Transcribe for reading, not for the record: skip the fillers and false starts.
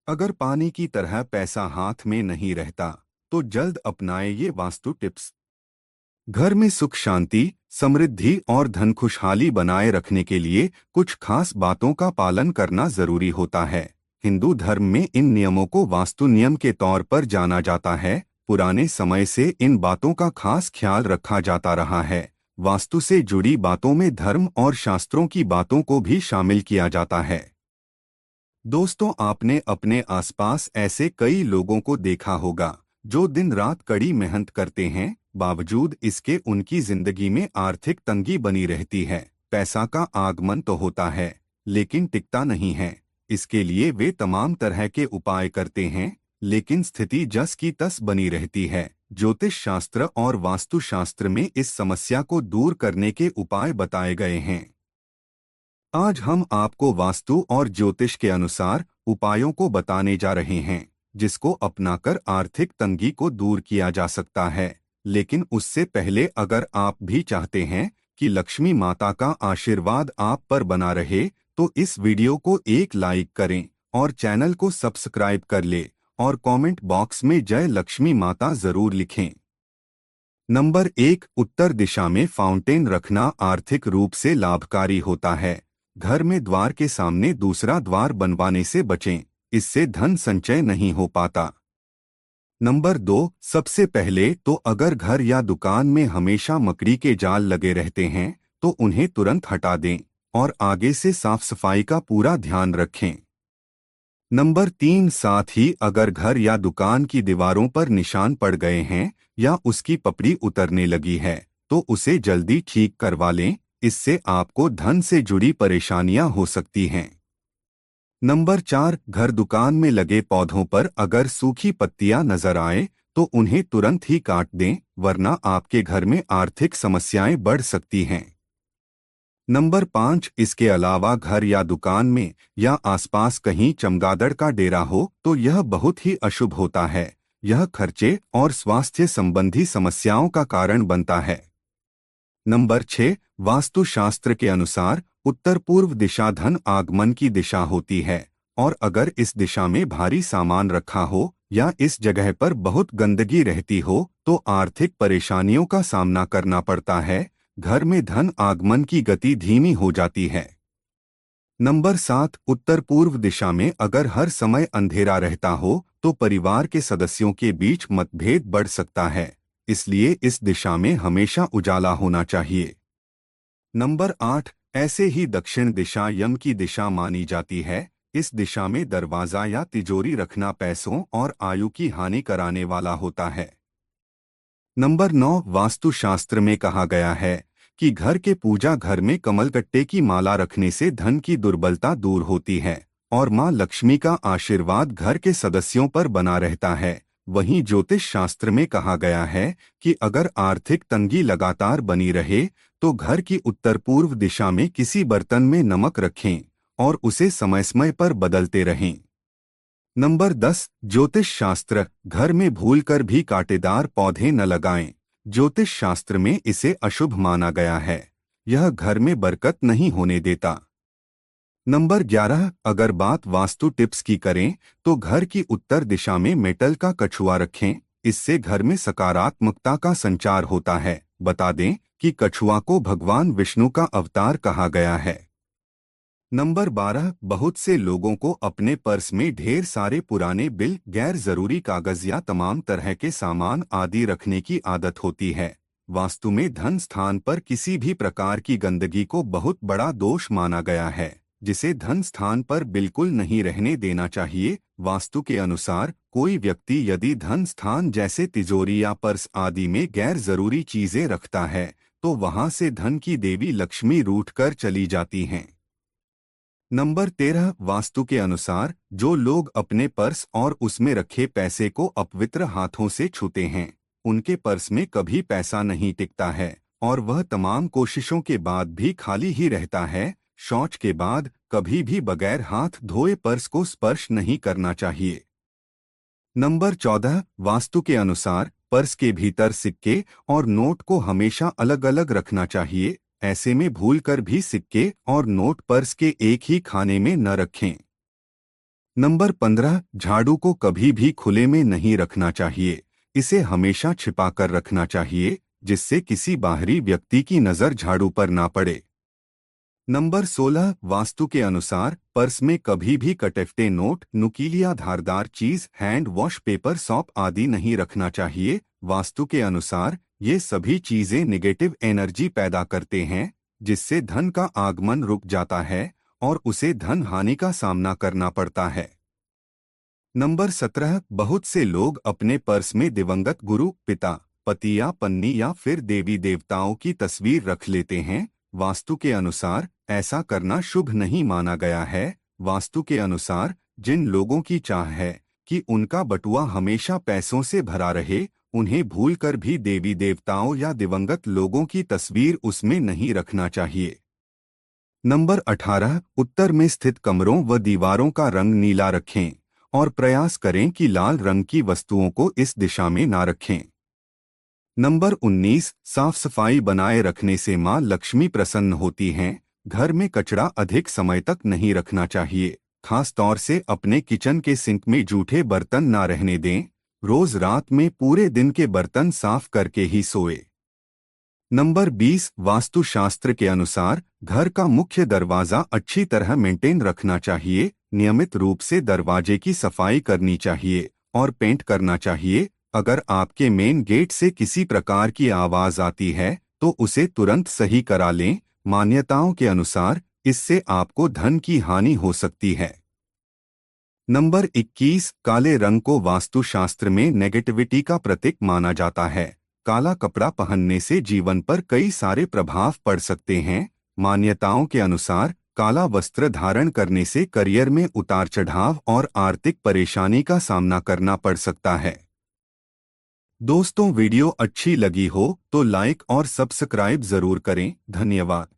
अगर पानी की तरह पैसा हाथ में नहीं रहता तो जल्द अपनाएं ये वास्तु टिप्स। घर में सुख शांति, समृद्धि और धन खुशहाली बनाए रखने के लिए कुछ खास बातों का पालन करना जरूरी होता है। हिंदू धर्म में इन नियमों को वास्तु नियम के तौर पर जाना जाता है। पुराने समय से इन बातों का खास ख्याल रखा जाता रहा है। वास्तु से जुड़ी बातों में धर्म और शास्त्रों की बातों को भी शामिल किया जाता है। दोस्तों, आपने अपने आसपास ऐसे कई लोगों को देखा होगा जो दिन रात कड़ी मेहनत करते हैं, बावजूद इसके उनकी जिंदगी में आर्थिक तंगी बनी रहती है। पैसा का आगमन तो होता है, लेकिन टिकता नहीं है। इसके लिए वे तमाम तरह के उपाय करते हैं, लेकिन स्थिति जस की तस बनी रहती है। ज्योतिष शास्त्र और वास्तु शास्त्र में इस समस्या को दूर करने के उपाय बताए गए हैं। आज हम आपको वास्तु और ज्योतिष के अनुसार उपायों को बताने जा रहे हैं, जिसको अपनाकर आर्थिक तंगी को दूर किया जा सकता है। लेकिन उससे पहले अगर आप भी चाहते हैं कि लक्ष्मी माता का आशीर्वाद आप पर बना रहे, तो इस वीडियो को एक लाइक करें और चैनल को सब्सक्राइब कर ले और कमेंट बॉक्स में जय लक्ष्मी माता जरूर लिखें। नंबर 1, उत्तर दिशा में फाउंटेन रखना आर्थिक रूप से लाभकारी होता है। घर में द्वार के सामने दूसरा द्वार बनवाने से बचें, इससे धन संचय नहीं हो पाता। नंबर 2, सबसे पहले तो अगर घर या दुकान में हमेशा मकड़ी के जाल लगे रहते हैं तो उन्हें तुरंत हटा दें और आगे से साफ सफाई का पूरा ध्यान रखें। नंबर 3, साथ ही अगर घर या दुकान की दीवारों पर निशान पड़ गए हैं या उसकी पपड़ी उतरने लगी है तो उसे जल्दी ठीक करवा लें, इससे आपको धन से जुड़ी परेशानियां हो सकती हैं। नंबर 4, घर दुकान में लगे पौधों पर अगर सूखी पत्तियां नजर आए तो उन्हें तुरंत ही काट दें, वरना आपके घर में आर्थिक समस्याएं बढ़ सकती हैं। नंबर 5, इसके अलावा घर या दुकान में या आसपास कहीं चमगादड़ का डेरा हो तो यह बहुत ही अशुभ होता है। यह खर्चे और स्वास्थ्य संबंधी समस्याओं का कारण बनता है। नंबर 6, वास्तुशास्त्र के अनुसार उत्तर पूर्व दिशा धन आगमन की दिशा होती है और अगर इस दिशा में भारी सामान रखा हो या इस जगह पर बहुत गंदगी रहती हो तो आर्थिक परेशानियों का सामना करना पड़ता है। घर में धन आगमन की गति धीमी हो जाती है। नंबर 7, उत्तर पूर्व दिशा में अगर हर समय अंधेरा रहता हो तो परिवार के सदस्यों के बीच मतभेद बढ़ सकता है, इसलिए इस दिशा में हमेशा उजाला होना चाहिए। नंबर 8, ऐसे ही दक्षिण दिशा यम की दिशा मानी जाती है। इस दिशा में दरवाजा या तिजोरी रखना पैसों और आयु की हानि कराने वाला होता है। नंबर 9, वास्तुशास्त्र में कहा गया है कि घर के पूजा घर में कमलकट्टे की माला रखने से धन की दुर्बलता दूर होती है और मां लक्ष्मी का आशीर्वाद घर के सदस्यों पर बना रहता है। वहीं ज्योतिष शास्त्र में कहा गया है कि अगर आर्थिक तंगी लगातार बनी रहे तो घर की उत्तर पूर्व दिशा में किसी बर्तन में नमक रखें और उसे समय समय पर बदलते रहें। नंबर 10, ज्योतिष शास्त्र, घर में भूलकर भी कांटेदार पौधे न लगाएं। ज्योतिष शास्त्र में इसे अशुभ माना गया है। यह घर में बरकत नहीं होने देता। नंबर 11, अगर बात वास्तु टिप्स की करें तो घर की उत्तर दिशा में मेटल का कछुआ रखें, इससे घर में सकारात्मकता का संचार होता है। बता दें कि कछुआ को भगवान विष्णु का अवतार कहा गया है। नंबर 12, बहुत से लोगों को अपने पर्स में ढेर सारे पुराने बिल, गैर जरूरी कागज या तमाम तरह के सामान आदि रखने की आदत होती है। वास्तु में धन स्थान पर किसी भी प्रकार की गंदगी को बहुत बड़ा दोष माना गया है, जिसे धन स्थान पर बिल्कुल नहीं रहने देना चाहिए। वास्तु के अनुसार कोई व्यक्ति यदि धन स्थान जैसे तिजोरी या पर्स आदि में गैर जरूरी चीजें रखता है तो वहां से धन की देवी लक्ष्मी रूठकर चली जाती हैं। नंबर 13, वास्तु के अनुसार जो लोग अपने पर्स और उसमें रखे पैसे को अपवित्र हाथों से छूते हैं, उनके पर्स में कभी पैसा नहीं टिकता है और वह तमाम कोशिशों के बाद भी खाली ही रहता है। शौच के बाद कभी भी बगैर हाथ धोए पर्स को स्पर्श नहीं करना चाहिए। नंबर 14, वास्तु के अनुसार पर्स के भीतर सिक्के और नोट को हमेशा अलग अलग रखना चाहिए। ऐसे में भूलकर भी सिक्के और नोट पर्स के एक ही खाने में न रखें। नंबर 15, झाड़ू को कभी भी खुले में नहीं रखना चाहिए। इसे हमेशा छिपा कर रखना चाहिए, जिससे किसी बाहरी व्यक्ति की नज़र झाड़ू पर ना पड़े। नंबर 16, वास्तु के अनुसार पर्स में कभी भी कटफटे नोट, नुकीली या धारदार चीज, हैंड वॉश पेपर, सौंप आदि नहीं रखना चाहिए। वास्तु के अनुसार ये सभी चीजें निगेटिव एनर्जी पैदा करते हैं, जिससे धन का आगमन रुक जाता है और उसे धन हानि का सामना करना पड़ता है। नंबर 17, बहुत से लोग अपने पर्स में दिवंगत गुरु, पिता, पति या पत्नी या फिर देवी देवताओं की तस्वीर रख लेते हैं। वास्तु के अनुसार ऐसा करना शुभ नहीं माना गया है। वास्तु के अनुसार जिन लोगों की चाह है कि उनका बटुआ हमेशा पैसों से भरा रहे, उन्हें भूलकर भी देवी देवताओं या दिवंगत लोगों की तस्वीर उसमें नहीं रखना चाहिए। नंबर 18, उत्तर में स्थित कमरों व दीवारों का रंग नीला रखें और प्रयास करें कि लाल रंग की वस्तुओं को इस दिशा में ना रखें। नंबर 19, साफ सफाई बनाए रखने से मां लक्ष्मी प्रसन्न होती हैं। घर में कचरा अधिक समय तक नहीं रखना चाहिए, खास तौर से अपने किचन के सिंक में जूठे बर्तन ना रहने दें। रोज रात में पूरे दिन के बर्तन साफ करके ही सोए। नंबर 20, वास्तुशास्त्र के अनुसार घर का मुख्य दरवाजा अच्छी तरह मेंटेन रखना चाहिए। नियमित रूप से दरवाजे की सफाई करनी चाहिए और पेंट करना चाहिए। अगर आपके मेन गेट से किसी प्रकार की आवाज आती है तो उसे तुरंत सही करा लें। मान्यताओं के अनुसार इससे आपको धन की हानि हो सकती है। नंबर 21, काले रंग को वास्तुशास्त्र में नेगेटिविटी का प्रतीक माना जाता है। काला कपड़ा पहनने से जीवन पर कई सारे प्रभाव पड़ सकते हैं। मान्यताओं के अनुसार काला वस्त्र धारण करने से करियर में उतार चढ़ाव और आर्थिक परेशानी का सामना करना पड़ सकता है। दोस्तों, वीडियो अच्छी लगी हो तो लाइक और सब्सक्राइब जरूर करें। धन्यवाद।